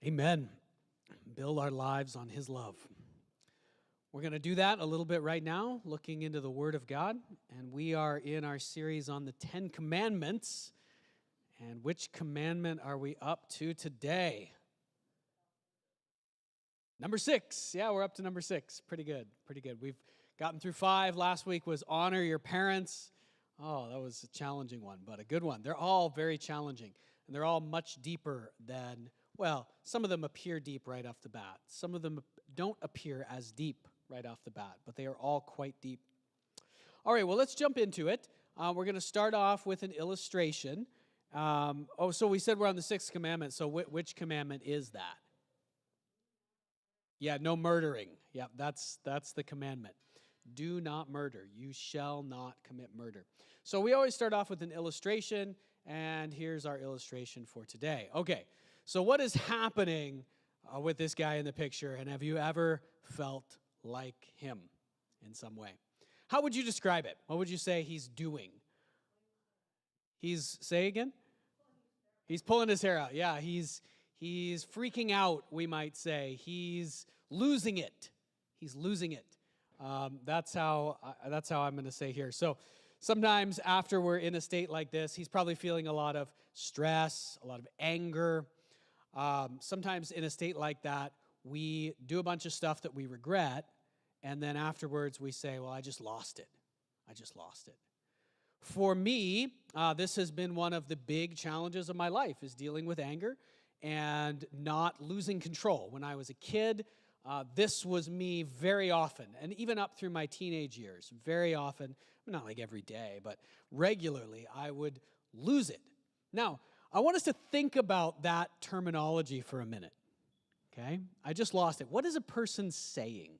Amen. Build our lives on His love. We're going to do that a little bit right now, looking into the Word of God. And we are in our series on the 10 Commandments. And which commandment are we up to today? Number 6. Yeah, we're up to number 6. Pretty good. Pretty good. We've gotten through 5. Last week was honor your parents. Oh, that was a challenging one, but a good one. They're all very challenging. And they're all much deeper than, well, some of them appear deep right off the bat. Some of them don't appear as deep right off the bat, but they are all quite deep. All right, well, let's jump into it. We're going to start off with an illustration. So we said we're on the 6th commandment, so which commandment is that? Yeah, no murdering. Yeah, that's the commandment. Do not murder. You shall not commit murder. So we always start off with an illustration, and here's our illustration for today. Okay, so what is happening with this guy in the picture, and have you ever felt like him in some way? How would you describe it? What would you say he's doing? Say again? He's pulling his hair out. Yeah, he's freaking out, we might say. He's losing it. He's losing it. That's how I'm going to say here. So sometimes after we're in a state like this, he's probably feeling a lot of stress, a lot of anger. Sometimes in a state like that, we do a bunch of stuff that we regret, and then afterwards we say, well, I just lost it. I just lost it. For me, this has been one of the big challenges of my life, is dealing with anger and not losing control. When I was a kid, this was me very often, and even up through my teenage years, very often, not like every day, but regularly, I would lose it. Now, I want us to think about that terminology for a minute, okay? I just lost it. What is a person saying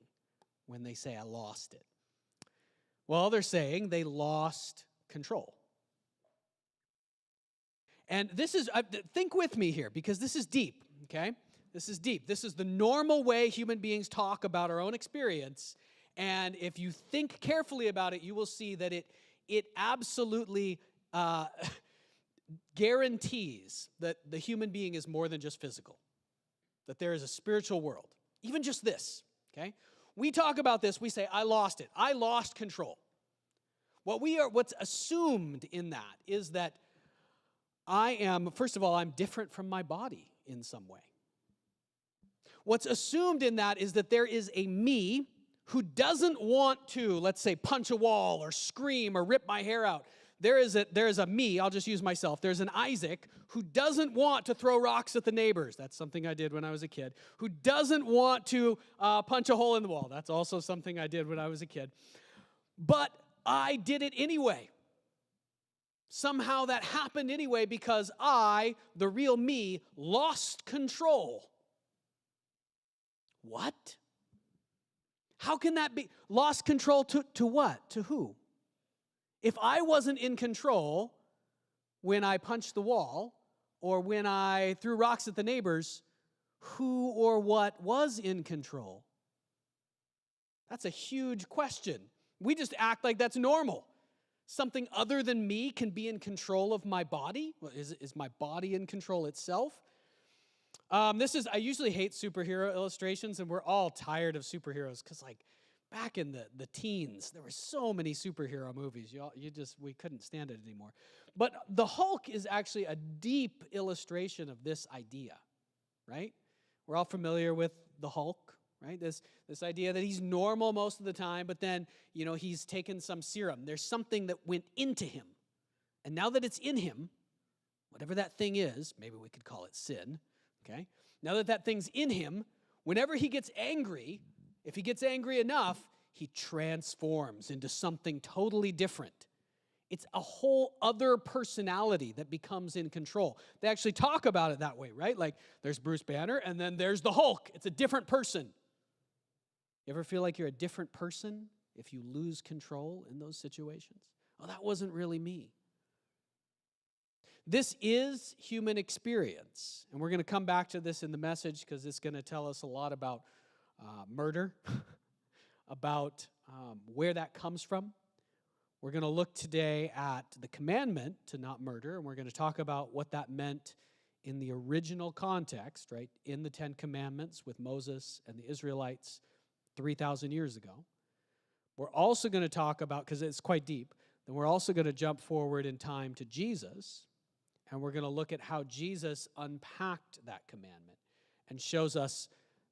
when they say, I lost it? Well, they're saying they lost control. And this is, think with me here, because this is deep, okay? This is deep. This is the normal way human beings talk about our own experience. And if you think carefully about it, you will see that it absolutely guarantees that the human being is more than just physical, that there is a spiritual world. Even just this, okay? We talk about this, we say, I lost it. I lost control. What's assumed in that is that first of all, I'm different from my body in some way. What's assumed in that is that there is a me who doesn't want to, let's say, punch a wall or scream or rip my hair out. There is a me, I'll just use myself. There's an Isaac who doesn't want to throw rocks at the neighbors. That's something I did when I was a kid. Who doesn't want to punch a hole in the wall. That's also something I did when I was a kid. But I did it anyway. Somehow that happened anyway because I, the real me, lost control. What? How can that be? Lost control to what? To who? If I wasn't in control when I punched the wall or when I threw rocks at the neighbors, who or what was in control? That's a huge question. We just act like that's normal. Something other than me can be in control of my body? Well, is my body in control itself? I usually hate superhero illustrations, and we're all tired of superheroes because, like, back in the teens, there were so many superhero movies. We couldn't stand it anymore. But the Hulk is actually a deep illustration of this idea, right? We're all familiar with the Hulk, right? This idea that he's normal most of the time, but then, he's taken some serum. There's something that went into him. And now that it's in him, whatever that thing is, maybe we could call it sin, okay? Now that thing's in him, whenever he gets angry, if he gets angry enough, he transforms into something totally different. It's a whole other personality that becomes in control. They actually talk about it that way, right? Like, there's Bruce Banner, and then there's the Hulk. It's a different person. You ever feel like you're a different person if you lose control in those situations? Oh, that wasn't really me. This is human experience, and we're going to come back to this in the message because it's going to tell us a lot about murder, about where that comes from. We're going to look today at the commandment to not murder, and we're going to talk about what that meant in the original context, right, in the Ten Commandments with Moses and the Israelites 3,000 years ago. We're also going to talk about, because it's quite deep, then we're also going to jump forward in time to Jesus, and we're going to look at how Jesus unpacked that commandment and shows us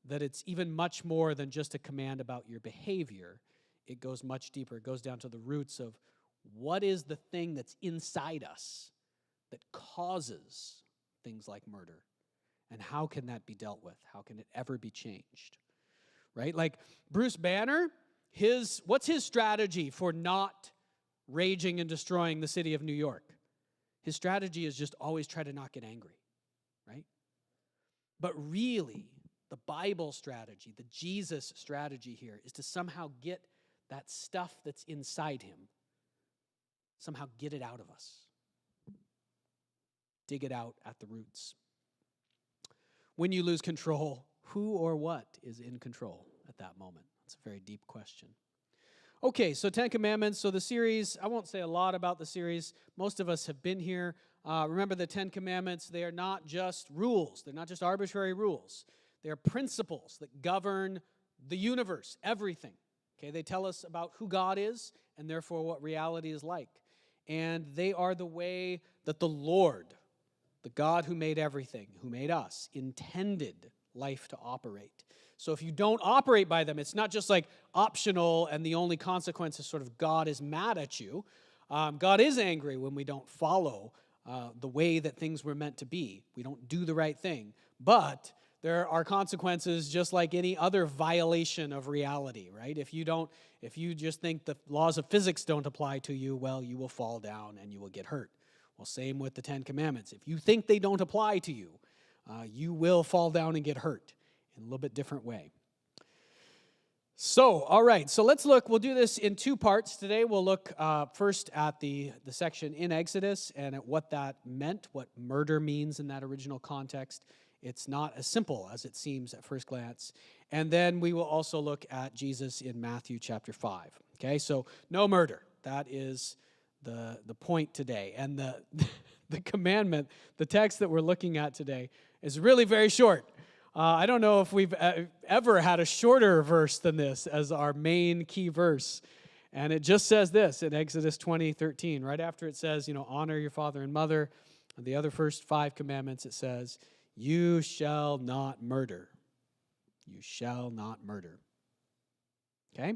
that it's even much more than just a command about your behavior. It goes much deeper. It goes down to the roots of what is the thing that's inside us that causes things like murder, and how can that be dealt with? How can it ever be changed? Right? Like Bruce Banner, what's his strategy for not raging and destroying the city of New York? His strategy is just always try to not get angry, right? But really, the Bible strategy, the Jesus strategy here is to somehow get that stuff that's inside him, somehow get it out of us. Dig it out at the roots. When you lose control, who or what is in control at that moment? That's a very deep question. Okay, so 10 Commandments. So the series, I won't say a lot about the series. Most of us have been here. Remember the 10 Commandments, they are not just rules. They're not just arbitrary rules. They are principles that govern the universe, everything. Okay, they tell us about who God is and therefore what reality is like. And they are the way that the Lord, the God who made everything, who made us, intended life to operate. So if you don't operate by them, it's not just like optional and the only consequence is sort of God is mad at you. God is angry when we don't follow the way that things were meant to be. We don't do the right thing. But there are consequences just like any other violation of reality, right? If you just think the laws of physics don't apply to you, well, you will fall down and you will get hurt. Well, same with the 10 Commandments. If you think they don't apply to you, you will fall down and get hurt in a little bit different way. So, all right, so let's look. We'll do this in two parts. Today we'll look first at the section in Exodus and at what that meant, what murder means in that original context. It's not as simple as it seems at first glance. And then we will also look at Jesus in Matthew chapter 5. Okay, so no murder. That is the point today. And the commandment, the text that we're looking at today, is really very short. I don't know if we've ever had a shorter verse than this as our main key verse. And it just says this in Exodus 20:13. Right after it says, honor your father and mother. And the other first 5 commandments, it says, you shall not murder. You shall not murder. Okay?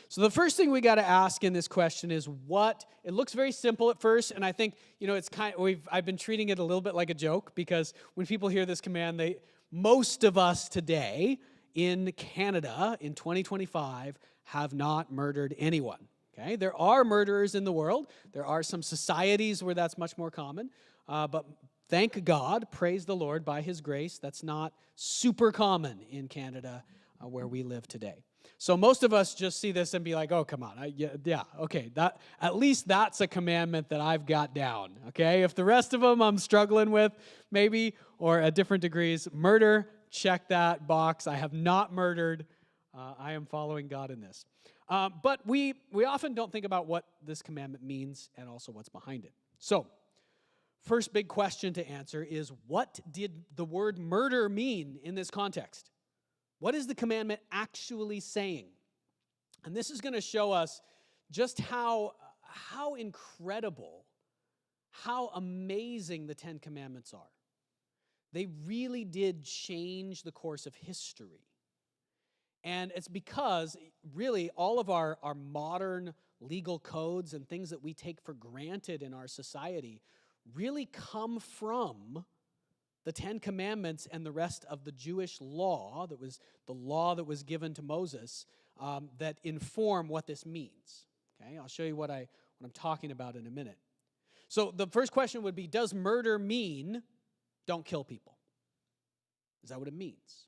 So the first thing we got to ask in this question is it looks very simple at first, and I think, it's I've been treating it a little bit like a joke, because when people hear this command, most of us today in Canada in 2025 have not murdered anyone. Okay? There are murderers in the world. There are some societies where that's much more common, but thank God, praise the Lord, by His grace, that's not super common in Canada where we live today. So most of us just see this and be like, oh, come on, okay, at least that's a commandment that I've got down, okay? If the rest of them I'm struggling with, maybe, or at different degrees, murder, check that box. I have not murdered. I am following God in this. But we often don't think about what this commandment means and also what's behind it. So, first big question to answer is, what did the word murder mean in this context? What is the commandment actually saying? And this is going to show us just how incredible, how amazing the 10 Commandments are. They really did change the course of history. And it's because, really, all of our modern legal codes and things that we take for granted in our society really come from the 10 Commandments and the rest of the Jewish law, that was the law that was given to Moses, that inform what this means. Okay, I'll show you what I'm talking about in a minute. So the first question would be, does murder mean don't kill people? Is that what it means?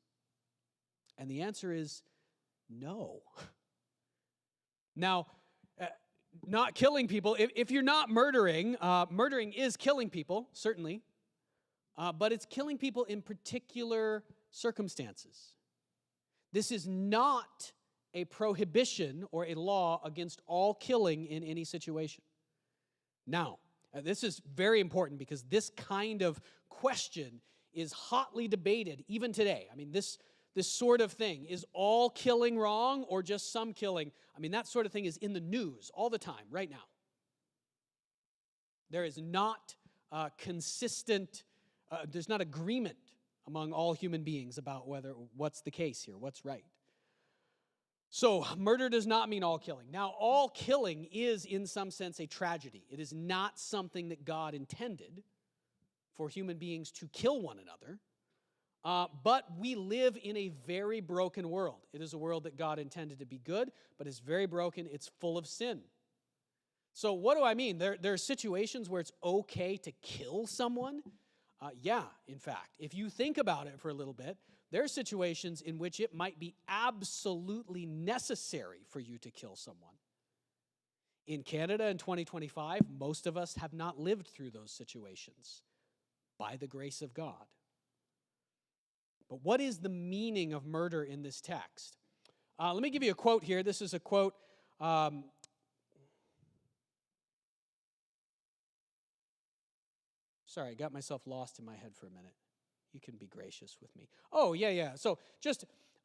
And the answer is no. Now, not killing people, if you're not murdering, murdering is killing people, certainly. But it's killing people in particular circumstances. This is not a prohibition or a law against all killing in any situation. Now, this is very important because this kind of question is hotly debated even today. I mean, this sort of thing, is all killing wrong or just some killing? I mean, that sort of thing is in the news all the time right now. There is not consistent, there's not agreement among all human beings about what's the case here, what's right. So murder does not mean all killing. Now, all killing is in some sense a tragedy. It is not something that God intended for human beings to kill one another. But we live in a very broken world. It is a world that God intended to be good, but it's very broken. It's full of sin. So what do I mean? There are situations where it's okay to kill someone. Yeah, in fact. If you think about it for a little bit, there are situations in which it might be absolutely necessary for you to kill someone. In Canada in 2025, most of us have not lived through those situations by the grace of God. But what is the meaning of murder in this text? Let me give you a quote here. This is a quote. Sorry, I got myself lost in my head for a minute. You can be gracious with me. Oh, yeah. So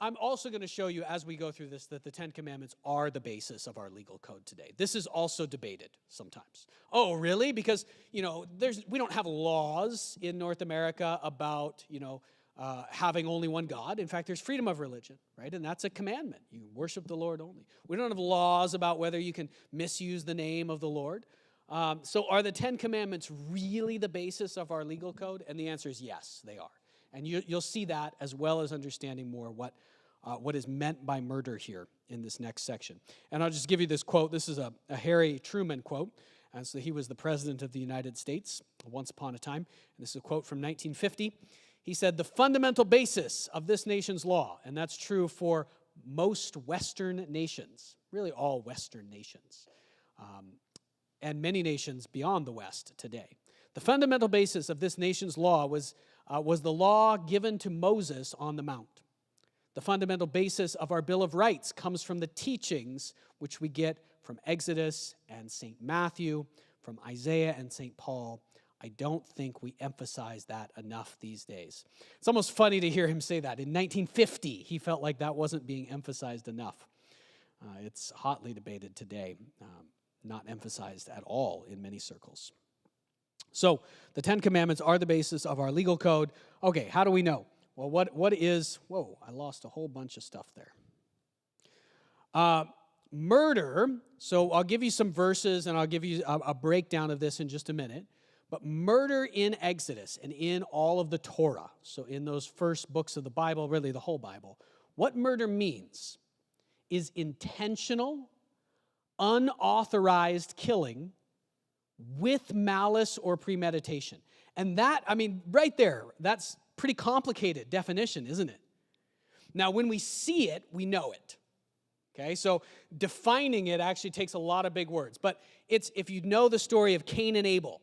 I'm also going to show you as we go through this that the Ten Commandments are the basis of our legal code today. This is also debated sometimes. Oh, really? Because, we don't have laws in North America about, having only one God. In fact, there's freedom of religion, right? And that's a commandment. You worship the Lord only. We don't have laws about whether you can misuse the name of the Lord. So are the Ten Commandments really the basis of our legal code? And the answer is yes, they are. And you'll see that as well as understanding more what is meant by murder here in this next section. And I'll just give you this quote. This is a Harry Truman quote. And so he was the president of the United States once upon a time. And this is a quote from 1950. He said, "The fundamental basis of this nation's law," and that's true for most Western nations, really all Western nations, and many nations beyond the West today. The fundamental basis of this nation's law was the law given to Moses on the Mount. The fundamental basis of our Bill of Rights comes from the teachings which we get from Exodus and St. Matthew, from Isaiah and St. Paul. I don't think we emphasize that enough these days. It's almost funny to hear him say that. In 1950, he felt like that wasn't being emphasized enough. It's hotly debated today, not emphasized at all in many circles. So the Ten Commandments are the basis of our legal code. Okay, how do we know? Well, what is, whoa, I lost a whole bunch of stuff there. Murder, so I'll give you some verses and I'll give you a breakdown of this in just a minute. But murder in Exodus and in all of the Torah, so in those first books of the Bible, really the whole Bible, what murder means is intentional, unauthorized killing with malice or premeditation. And that, right there, that's pretty complicated definition, isn't it? Now, when we see it, we know it. Okay, so defining it actually takes a lot of big words. But it's, if you know the story of Cain and Abel,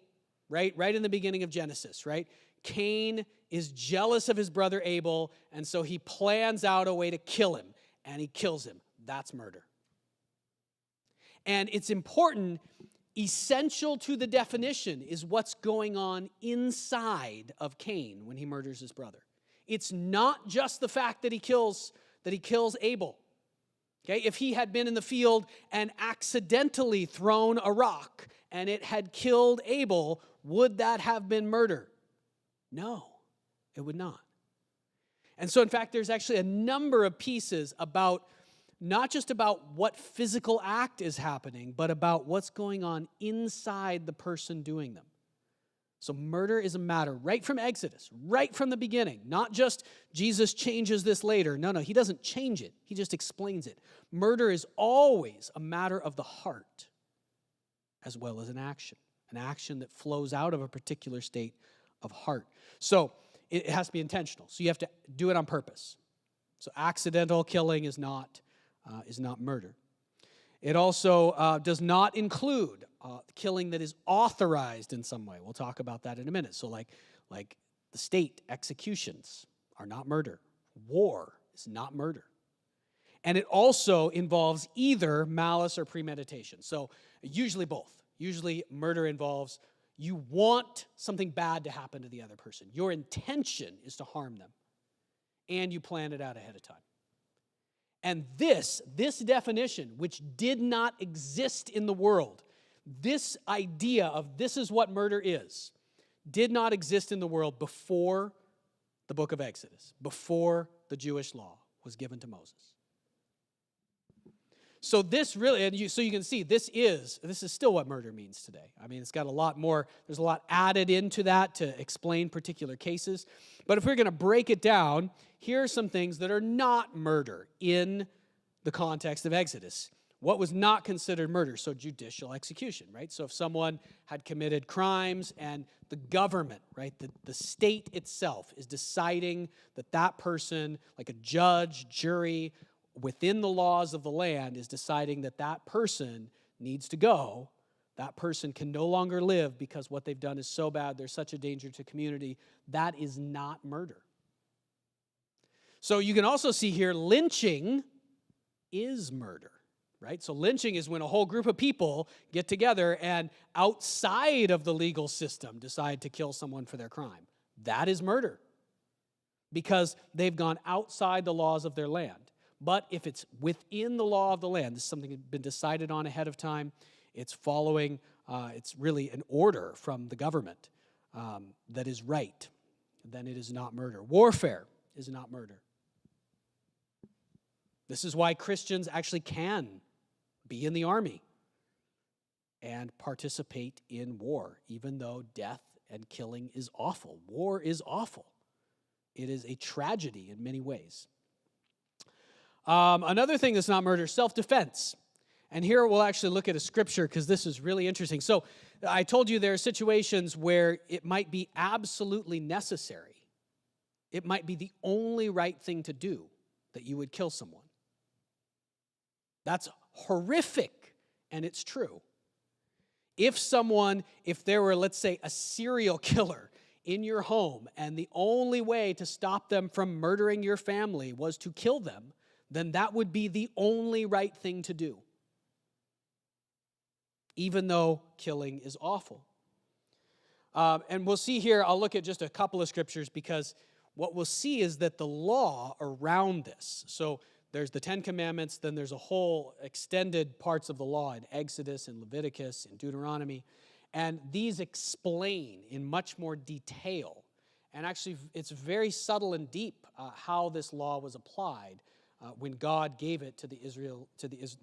right in the beginning of Genesis, right? Cain is jealous of his brother Abel, and so he plans out a way to kill him, and he kills him. That's murder. And it's important, essential to the definition is what's going on inside of Cain when he murders his brother. It's not just the fact that he kills Abel. Okay, if he had been in the field and accidentally thrown a rock and it had killed Abel, would that have been murder? No, it would not. And so, in fact, there's actually a number of pieces about, not just about what physical act is happening, but about what's going on inside the person doing them. So murder is a matter right from Exodus, right from the beginning. Not just Jesus changes this later. No, he doesn't change it. He just explains it. Murder is always a matter of the heart as well as an action that flows out of a particular state of heart. So it has to be intentional. So you have to do it on purpose. So accidental killing is not murder. It also does not include killing that is authorized in some way. We'll talk about that in a minute. So like the state executions are not murder. War is not murder. And it also involves either malice or premeditation. So usually both. Usually murder involves You want something bad to happen to the other person. Your intention is to harm them. And you plan it out ahead of time. And this definition, which did not exist in the world, this idea of this is what murder is, did not exist in the world before the book of Exodus, before the Jewish law was given to Moses. So this really, and so you can see, this is still what murder means today. I mean, it's got a lot more, there's a lot added into that to explain particular cases. But if we're going to break it down, here are some things that are not murder in the context of Exodus. What was not considered murder? So judicial execution, right? So if someone had committed crimes and the government, right, the state itself is deciding that that person, like a judge, jury, within the laws of the land, is deciding that that person needs to go, that person can no longer live because what they've done is so bad, they're such a danger to community, that is not murder. So you can also see here, lynching is murder, right? So lynching is when a whole group of people get together and outside of the legal system decide to kill someone for their crime. That is murder because they've gone outside the laws of their land. But if it's within the law of the land, this is something that's been decided on ahead of time, it's following, it's really an order from the government that is right, then it is not murder. Warfare is not murder. This is why Christians actually can be in the army and participate in war, even though death and killing is awful. War is awful. It is a tragedy in many ways. Another thing that's not murder, self-defense. And here we'll actually look at a scripture because this is really interesting. So I told you there are situations where it might be absolutely necessary. It might be the only right thing to do that you would kill someone. That's horrific, and it's true. If there were, let's say, a serial killer in your home, and the only way to stop them from murdering your family was to kill them, then that would be the only right thing to do, even though killing is awful. And we'll see here, I'll look at just a couple of scriptures because what we'll see is that the law around this, so there's the Ten Commandments, then there's a whole extended parts of the law in Exodus and Leviticus and Deuteronomy, and these explain in much more detail, and actually it's very subtle and deep how this law was applied when God gave it to the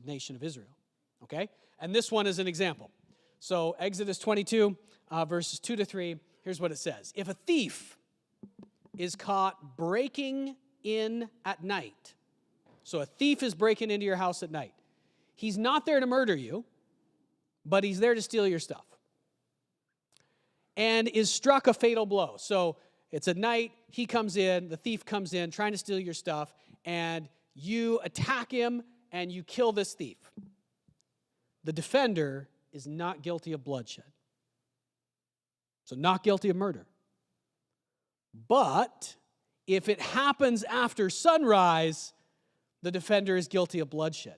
nation of Israel, okay? And this one is an example. So Exodus 22, verses 2 to 3, here's what it says. If a thief is caught breaking in at night, so a thief is breaking into your house at night, he's not there to murder you, but he's there to steal your stuff, and is struck a fatal blow. So it's at night, he comes in, the thief comes in, trying to steal your stuff, and you attack him, and you kill this thief. The defender is not guilty of bloodshed. So not guilty of murder. But if it happens after sunrise, the defender is guilty of bloodshed.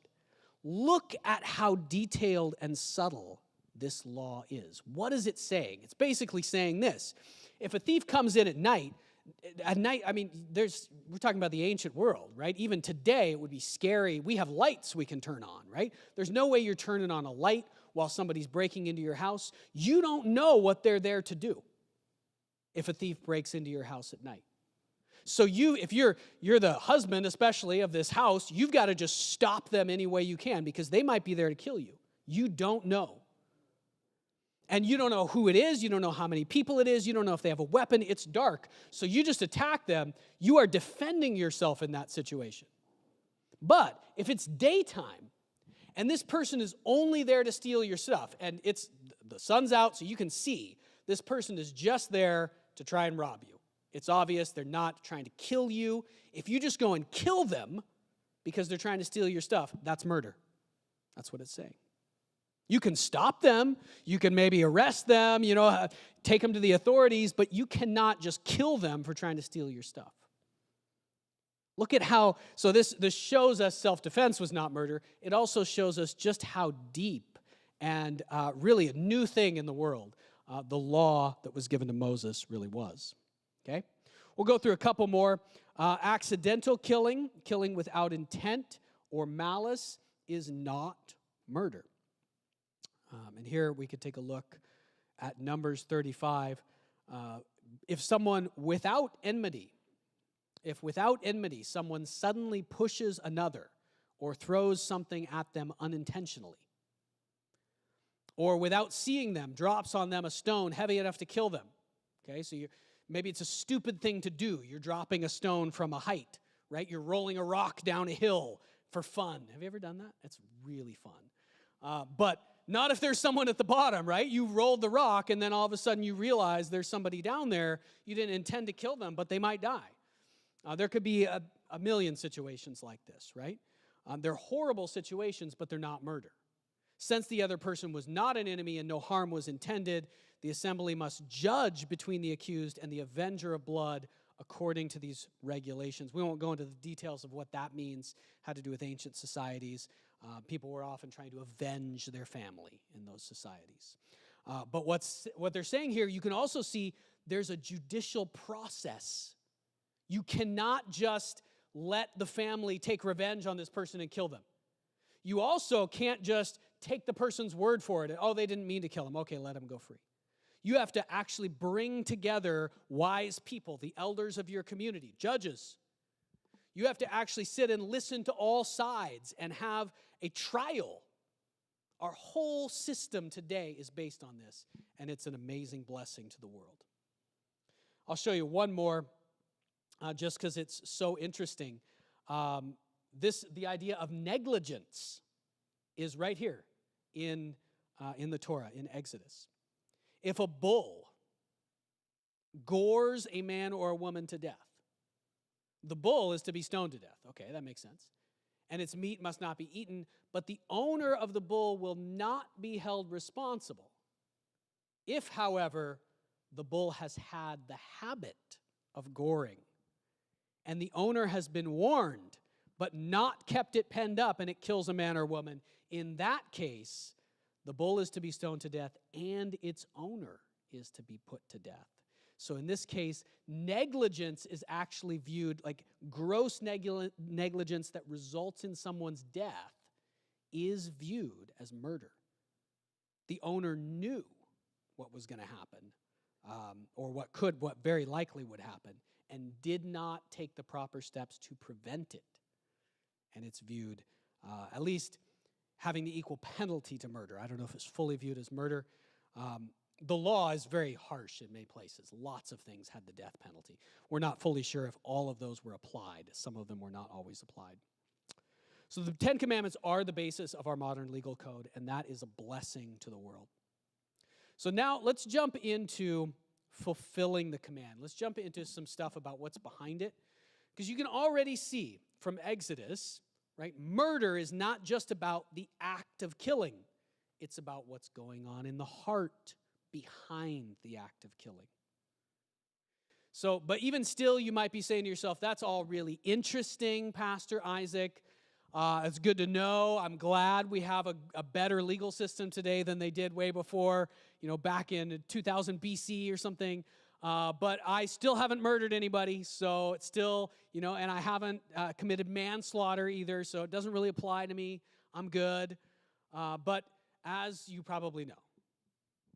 Look at how detailed and subtle this law is. What is it saying? It's basically saying this. If a thief comes in at night, I mean, we're talking about the ancient world, right? Even today, it would be scary. We have lights we can turn on, right? There's no way you're turning on a light while somebody's breaking into your house. You don't know what they're there to do if a thief breaks into your house at night. So if you're the husband, especially, of this house, you've got to just stop them any way you can because they might be there to kill you. You don't know. And you don't know who it is. You don't know how many people it is. You don't know if they have a weapon. It's dark. So you just attack them. You are defending yourself in that situation. But if it's daytime and this person is only there to steal your stuff and the sun's out so you can see, this person is just there to try and rob you. It's obvious they're not trying to kill you. If you just go and kill them because they're trying to steal your stuff, that's murder. That's what it's saying. You can stop them. You can maybe arrest them, take them to the authorities, but you cannot just kill them for trying to steal your stuff. Look at how, so this shows us self-defense was not murder. It also shows us just how deep and really a new thing in the world the law that was given to Moses really was. Okay? We'll go through a couple more. Accidental killing, killing without intent or malice, is not murder. And here we could take a look at Numbers 35. If someone without enmity, someone suddenly pushes another or throws something at them unintentionally, or without seeing them, drops on them a stone heavy enough to kill them. Okay, so maybe it's a stupid thing to do. You're dropping a stone from a height, right? You're rolling a rock down a hill for fun. Have you ever done that? It's really fun. But not if there's someone at the bottom, right? You rolled the rock, and then all of a sudden you realize there's somebody down there. You didn't intend to kill them, but they might die. There could be a million situations like this, right? They're horrible situations, but they're not murder. Since the other person was not an enemy and no harm was intended, the assembly must judge between the accused and the avenger of blood according to these regulations. We won't go into the details of what that means, had to do with ancient societies. People were often trying to avenge their family in those societies. But what they're saying here, you can also see there's a judicial process. You cannot just let the family take revenge on this person and kill them. You also can't just take the person's word for it. Oh, they didn't mean to kill him. Okay, let him go free. You have to actually bring together wise people, the elders of your community, judges. You have to actually sit and listen to all sides and have a trial. Our whole system today is based on this, and it's an amazing blessing to the world. I'll show you one more, just because it's so interesting. The idea of negligence is right here in the Torah, in Exodus. If a bull gores a man or a woman to death, the bull is to be stoned to death. Okay, that makes sense. And its meat must not be eaten, but the owner of the bull will not be held responsible. If, however, the bull has had the habit of goring, and the owner has been warned, but not kept it penned up, and it kills a man or woman, in that case, the bull is to be stoned to death, and its owner is to be put to death. So in this case, negligence is actually viewed like gross negligence that results in someone's death is viewed as murder. The owner knew what was going to happen, or what very likely would happen, and did not take the proper steps to prevent it. And it's viewed, at least having the equal penalty to murder. I don't know if it's fully viewed as murder. The law is very harsh in many places. Lots of things had the death penalty. We're not fully sure if all of those were applied. Some of them were not always applied. So the Ten Commandments are the basis of our modern legal code, and that is a blessing to the world. So now let's jump into fulfilling the command. Let's jump into some stuff about what's behind it. Because you can already see from Exodus, right, murder is not just about the act of killing. It's about what's going on in the heart behind the act of killing. So, but even still, you might be saying to yourself, that's all really interesting, Pastor Isaac. It's good to know. I'm glad we have a better legal system today than they did way before, back in 2000 BC or something. But I still haven't murdered anybody, so it's still, and I haven't committed manslaughter either, so it doesn't really apply to me. I'm good. But as you probably know,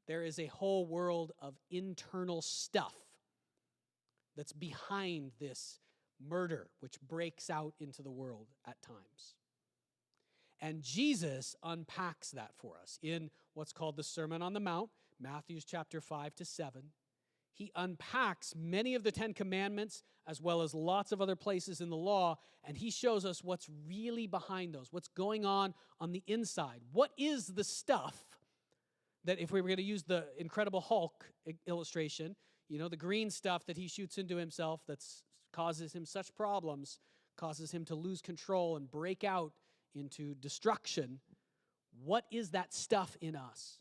there is a whole world of internal stuff that's behind this murder, which breaks out into the world at times. And Jesus unpacks that for us in what's called the Sermon on the Mount, Matthew chapter 5-7. He unpacks many of the Ten Commandments as well as lots of other places in the law, and he shows us what's really behind those, what's going on the inside. What is the stuff that, if we were going to use the Incredible Hulk illustration, the green stuff that he shoots into himself that causes him such problems, causes him to lose control and break out into destruction, what is that stuff in us,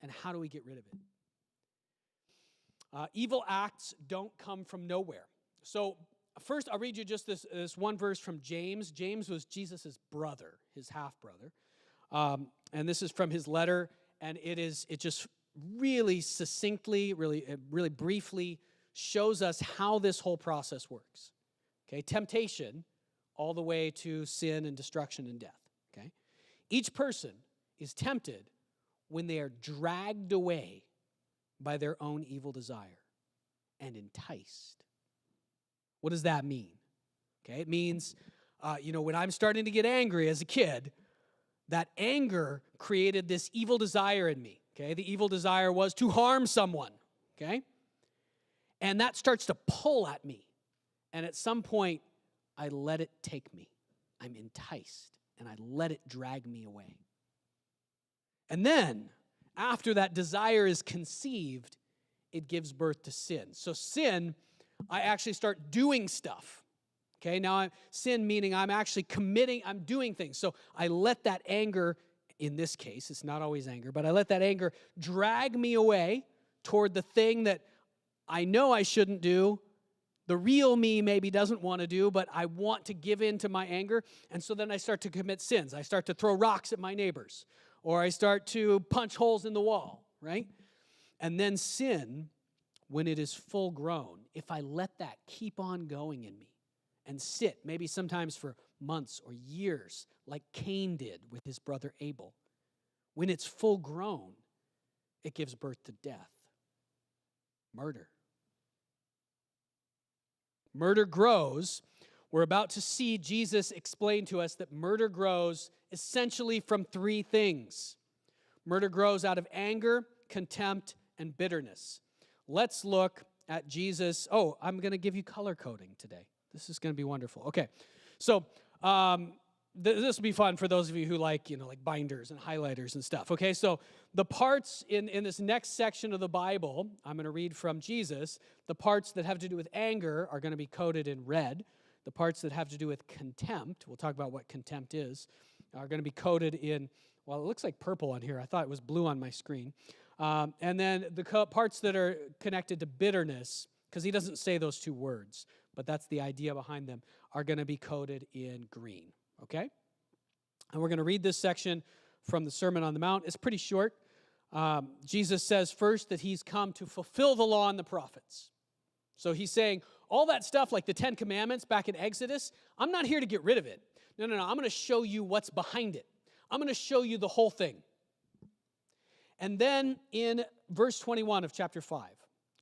and how do we get rid of it? Evil acts don't come from nowhere. So first, I'll read you just this one verse from James. James was Jesus' brother, his half-brother. And this is from his letter, and it just really succinctly, really briefly shows us how this whole process works. Okay, temptation all the way to sin and destruction and death. Okay, each person is tempted when they are dragged away by their own evil desire and enticed. What does that mean? Okay, it means, when I'm starting to get angry as a kid, that anger created this evil desire in me. Okay, the evil desire was to harm someone. Okay, and that starts to pull at me. And at some point, I let it take me. I'm enticed, and I let it drag me away. And then, after that desire is conceived, it gives birth to sin. So sin, I actually start doing stuff. Okay, now sin meaning I'm actually I'm doing things. So I let that anger, in this case, it's not always anger, but I let that anger drag me away toward the thing that I know I shouldn't do. The real me maybe doesn't want to do, but I want to give in to my anger. And so then I start to commit sins. I start to throw rocks at my neighbors, or I start to punch holes in the wall, right? And then sin, when it is full grown, if I let that keep on going in me and sit, maybe sometimes for months or years, like Cain did with his brother Abel, when it's full grown, it gives birth to death, murder. Murder grows. We're about to see Jesus explain to us that murder grows essentially from three things. Murder grows out of anger, contempt, and bitterness. Let's look at Jesus. Oh, I'm going to give you color coding today. This is going to be wonderful. Okay, so this will be fun for those of you who like binders and highlighters and stuff. Okay, so the parts in this next section of the Bible, I'm going to read from Jesus. The parts that have to do with anger are going to be coded in red. The parts that have to do with contempt, we'll talk about what contempt is, are going to be coded in, well, it looks like purple on here. I thought it was blue on my screen. And then the parts that are connected to bitterness, because he doesn't say those two words, but that's the idea behind them, are going to be coded in green. Okay? And we're going to read this section from the Sermon on the Mount. It's pretty short. Jesus says first that he's come to fulfill the law and the prophets. So he's saying all that stuff like the 10 Commandments back in Exodus, I'm not here to get rid of it. No. I'm going to show you what's behind it. I'm going to show you the whole thing. And then in verse 21 of chapter 5,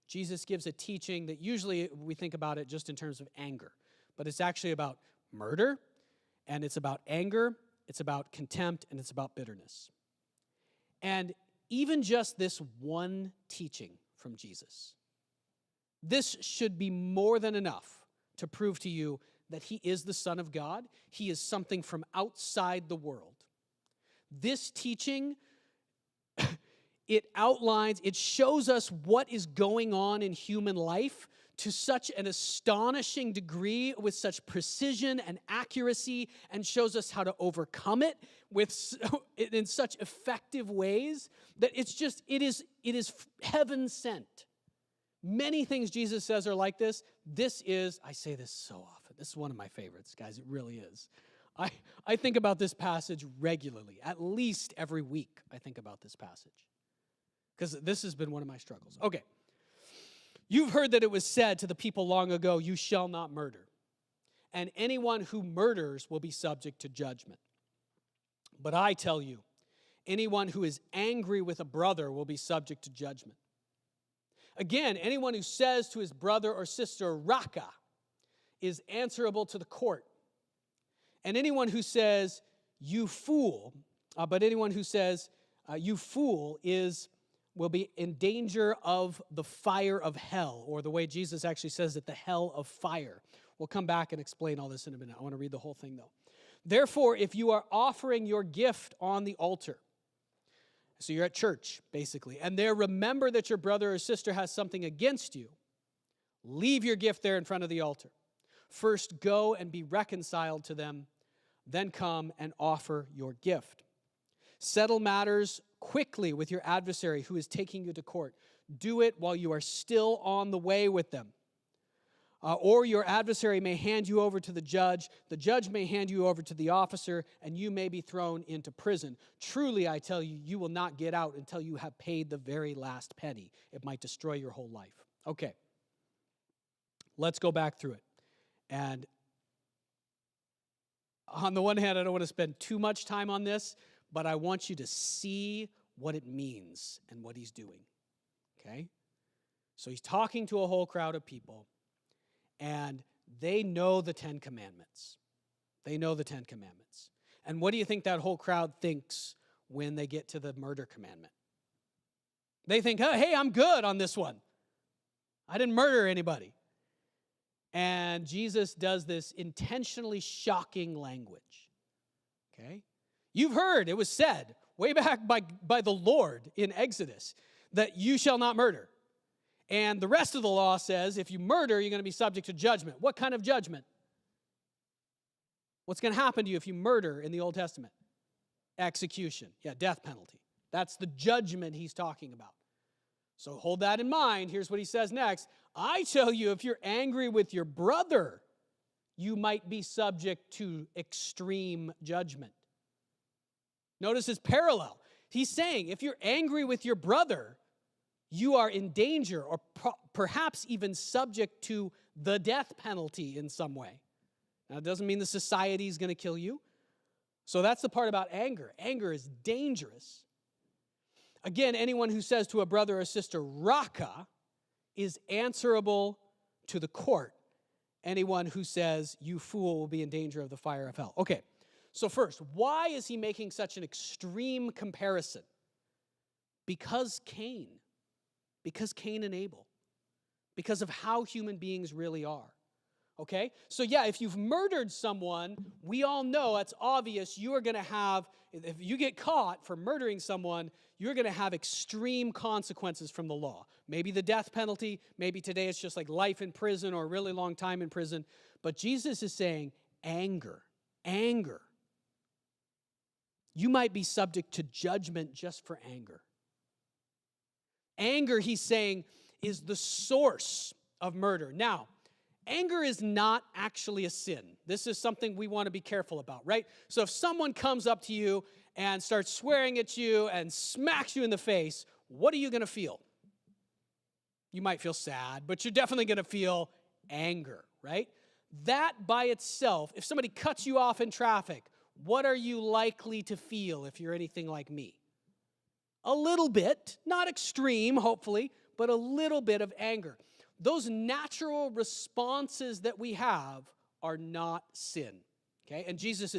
Jesus gives a teaching that usually we think about it just in terms of anger. But it's actually about murder, and it's about anger, it's about contempt, and it's about bitterness. And even just this one teaching from Jesus, this should be more than enough to prove to you that he is the Son of God. He is something from outside the world. This teaching, it shows us what is going on in human life to such an astonishing degree with such precision and accuracy, and shows us how to overcome it in such effective ways that it is heaven sent. Many things Jesus says are like this. I say this so often. This is one of my favorites, guys. It really is. I think about this passage regularly. At least every week I think about this passage, because this has been one of my struggles. Okay. You've heard that it was said to the people long ago, you shall not murder, and anyone who murders will be subject to judgment. But I tell you, anyone who is angry with a brother will be subject to judgment. Again, anyone who says to his brother or sister, Raka, is answerable to the court. And anyone who says, you fool, you fool will be in danger of the fire of hell, or the way Jesus actually says it, the hell of fire. We'll come back and explain all this in a minute. I want to read the whole thing, though. Therefore, if you are offering your gift on the altar, so you're at church, basically, and there remember that your brother or sister has something against you, leave your gift there in front of the altar. First go and be reconciled to them, then come and offer your gift. Settle matters quickly with your adversary who is taking you to court. Do it while you are still on the way with them, or your adversary may hand you over to the judge may hand you over to the officer, and you may be thrown into prison. Truly, I tell you, you will not get out until you have paid the very last penny. It might destroy your whole life. Okay, let's go back through it. And on the one hand, I don't want to spend too much time on this, but I want you to see what it means and what he's doing. Okay? So he's talking to a whole crowd of people, and they know the 10 Commandments. They know the 10 Commandments. And what do you think that whole crowd thinks when they get to the murder commandment? They think, oh, hey, I'm good on this one. I didn't murder anybody. And Jesus does this intentionally shocking language. Okay? You've heard, it was said way back by the Lord in Exodus that you shall not murder. And the rest of the law says if you murder, you're going to be subject to judgment. What kind of judgment? What's going to happen to you if you murder in the Old Testament? Execution. Yeah, death penalty. That's the judgment he's talking about. So hold that in mind. Here's what he says next. I tell you, if you're angry with your brother, you might be subject to extreme judgment. Notice his parallel. He's saying if you're angry with your brother, you are in danger or perhaps even subject to the death penalty in some way. Now, it doesn't mean the society is going to kill you. So that's the part about anger. Anger is dangerous. Again, anyone who says to a brother or sister, Raka, is answerable to the court. Anyone who says, you fool, will be in danger of the fire of hell. Okay, so first, why is he making such an extreme comparison? Because Cain and Abel. Because of how human beings really are. Okay? So yeah, if you've murdered someone, we all know, it's obvious, you are going to have, if you get caught for murdering someone, you're going to have extreme consequences from the law. Maybe the death penalty, maybe today it's just like life in prison or a really long time in prison. But Jesus is saying, anger. You might be subject to judgment just for anger. Anger, he's saying, is the source of murder. Now, anger is not actually a sin. This is something we want to be careful about, right? So if someone comes up to you and starts swearing at you and smacks you in the face, what are you going to feel? You might feel sad, but you're definitely going to feel anger, right? That by itself, if somebody cuts you off in traffic, what are you likely to feel if you're anything like me? A little bit, not extreme, hopefully, but a little bit of anger. Those natural responses that we have are not sin. Okay? And Jesus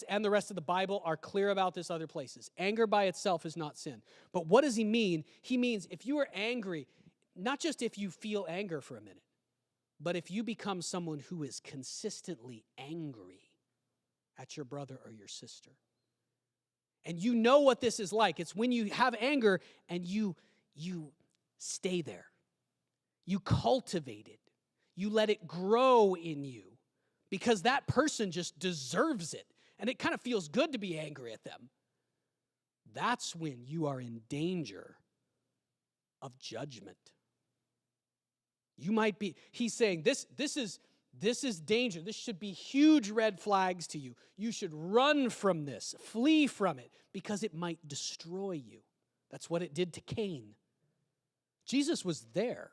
and the rest of the Bible are clear about this other places. Anger by itself is not sin. But what does he mean? He means if you are angry, not just if you feel anger for a minute, but if you become someone who is consistently angry at your brother or your sister. And you know what this is like. It's when you have anger and you stay there. You cultivate it. You let it grow in you because that person just deserves it. And it kind of feels good to be angry at them. That's when you are in danger of judgment. You might be, he's saying this is danger. This should be huge red flags to you. You should run from this, flee from it, because it might destroy you. That's what it did to Cain. Jesus was there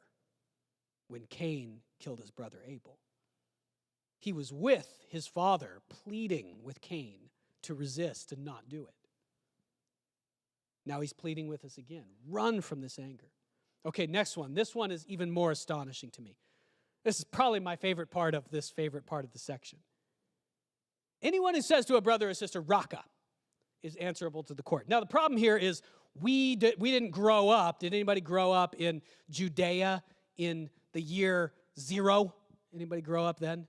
when Cain killed his brother Abel. He was with his father, pleading with Cain to resist and not do it. Now he's pleading with us again. Run from this anger. Okay, next one. This one is even more astonishing to me. This is probably my favorite part of the section. Anyone who says to a brother or sister, Raka, is answerable to the court. Now, the problem here is we didn't grow up. Did anybody grow up in Judea in the year 0? Anybody grow up then?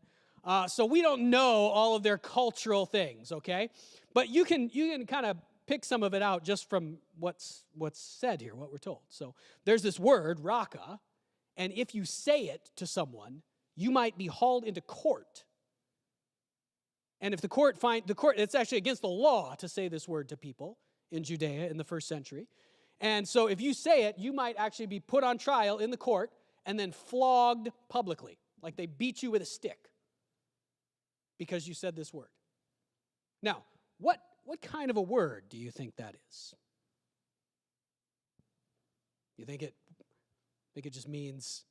So we don't know all of their cultural things, okay? But you can kind of pick some of it out just from what's said here, what we're told. So there's this word, Raka, and if you say it to someone, you might be hauled into court. And if the court, it's actually against the law to say this word to people in Judea in the first century. And so if you say it, you might actually be put on trial in the court and then flogged publicly. Like they beat you with a stick because you said this word. Now, what kind of a word do you think that is? You think it just means,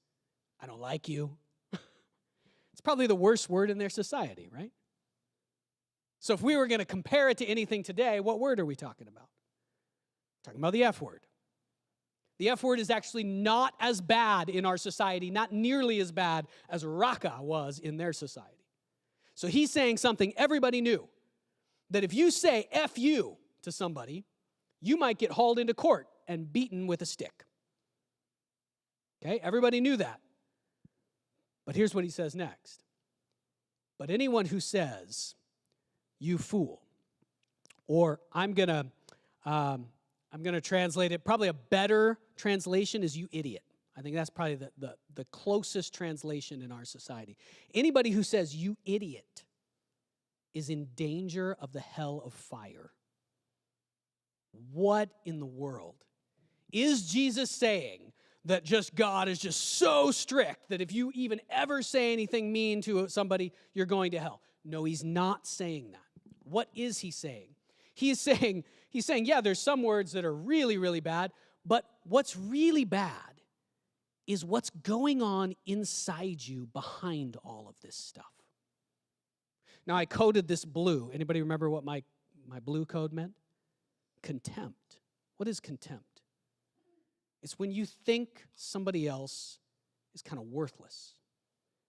I don't like you? It's probably the worst word in their society, right? So if we were going to compare it to anything today, what word are we talking about? We're talking about the F word. The F word is actually not as bad in our society, not nearly as bad as raka was in their society. So he's saying something everybody knew, that if you say F you to somebody, you might get hauled into court and beaten with a stick. Okay, everybody knew that. But here's what he says next. But anyone who says, you fool, or I'm going to translate it, probably a better translation is you idiot. I think that's probably the closest translation in our society. Anybody who says you idiot is in danger of the hell of fire. What in the world? Is Jesus saying that just God is just so strict that if you even ever say anything mean to somebody, you're going to hell? No, he's not saying that. What is he saying? He's saying, yeah, there's some words that are really, really bad, but what's really bad is what's going on inside you behind all of this stuff. Now, I coded this blue. Anybody remember what my blue code meant? Contempt. What is contempt? It's when you think somebody else is kind of worthless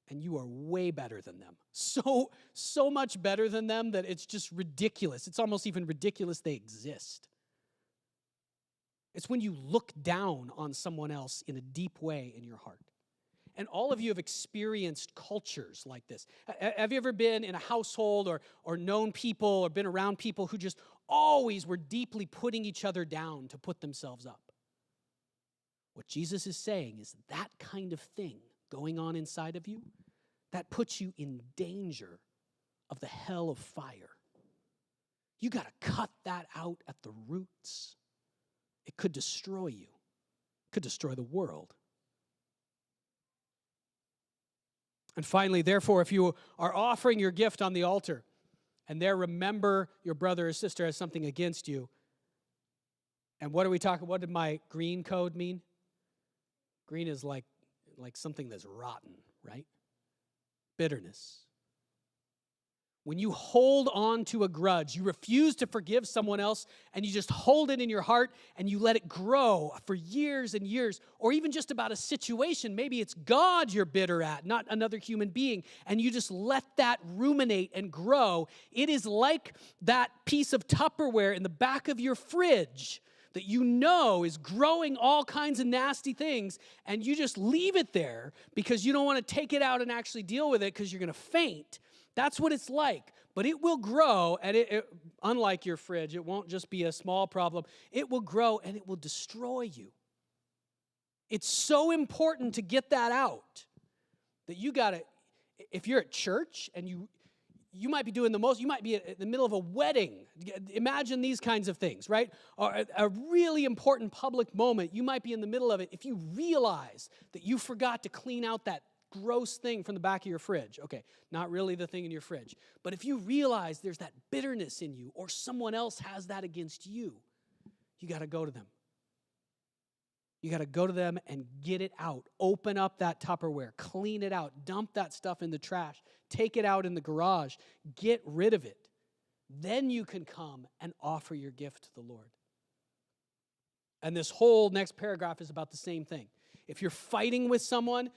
and you are way better than them. So much better than them that it's just ridiculous. It's almost even ridiculous they exist. It's when you look down on someone else in a deep way in your heart. And all of you have experienced cultures like this. Have you ever been in a household or known people or been around people who just always were deeply putting each other down to put themselves up? What Jesus is saying is that kind of thing going on inside of you, that puts you in danger of the hell of fire. You got to cut that out at the roots. It could destroy you. It could destroy the world. And finally, therefore, if you are offering your gift on the altar and there remember your brother or sister has something against you, and what are we talking? What did my green code mean? Green is like something that's rotten, right? Bitterness. When you hold on to a grudge, you refuse to forgive someone else, and you just hold it in your heart, and you let it grow for years and years, or even just about a situation. Maybe it's God you're bitter at, not another human being, and you just let that ruminate and grow. It is like that piece of Tupperware in the back of your fridge that you know is growing all kinds of nasty things, and you just leave it there because you don't want to take it out and actually deal with it because you're going to faint. That's what it's like. But it will grow, and unlike your fridge, it won't just be a small problem. It will grow, and it will destroy you. It's so important to get that out that you got to, if you're at church and you might be doing the most, you might be in the middle of a wedding. Imagine these kinds of things, right? Or a really important public moment, you might be in the middle of it. If you realize that you forgot to clean out that gross thing from the back of your fridge, okay, not really the thing in your fridge, but if you realize there's that bitterness in you or someone else has that against you, you got to go to them. You got to go to them and get it out. Open up that Tupperware. Clean it out. Dump that stuff in the trash. Take it out in the garage. Get rid of it. Then you can come and offer your gift to the Lord. And this whole next paragraph is about the same thing. If you're fighting with someone,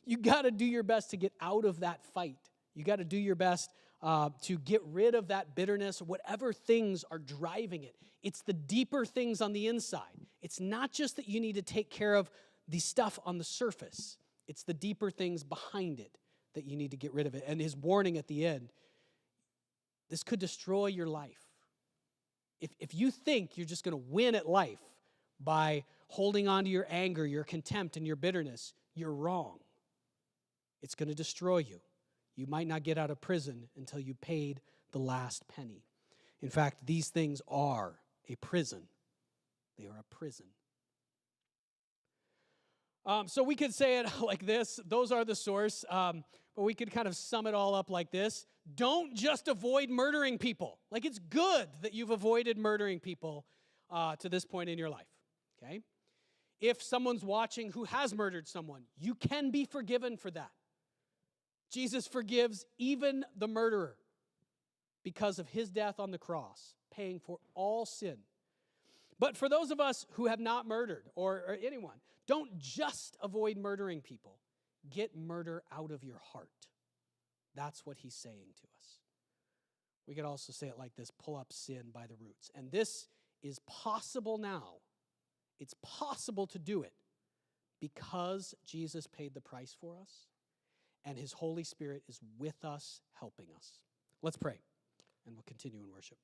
you got to do your best to get out of that fight. You got to do your best to get rid of that bitterness, whatever things are driving it. It's the deeper things on the inside. It's not just that you need to take care of the stuff on the surface. It's the deeper things behind it that you need to get rid of it. And his warning at the end, this could destroy your life. If you think you're just going to win at life by holding on to your anger, your contempt, and your bitterness, you're wrong. It's going to destroy you. You might not get out of prison until you paid the last penny. In fact, these things are a prison. They are a prison. So we could say it like this. Those are the source. But we could kind of sum it all up like this. Don't just avoid murdering people. Like, it's good that you've avoided murdering people to this point in your life. Okay? If someone's watching who has murdered someone, you can be forgiven for that. Jesus forgives even the murderer because of his death on the cross, paying for all sin. But for those of us who have not murdered, or anyone, don't just avoid murdering people. Get murder out of your heart. That's what he's saying to us. We could also say it like this: pull up sin by the roots. And this is possible now. It's possible to do it because Jesus paid the price for us, and his Holy Spirit is with us, helping us. Let's pray, and we'll continue in worship.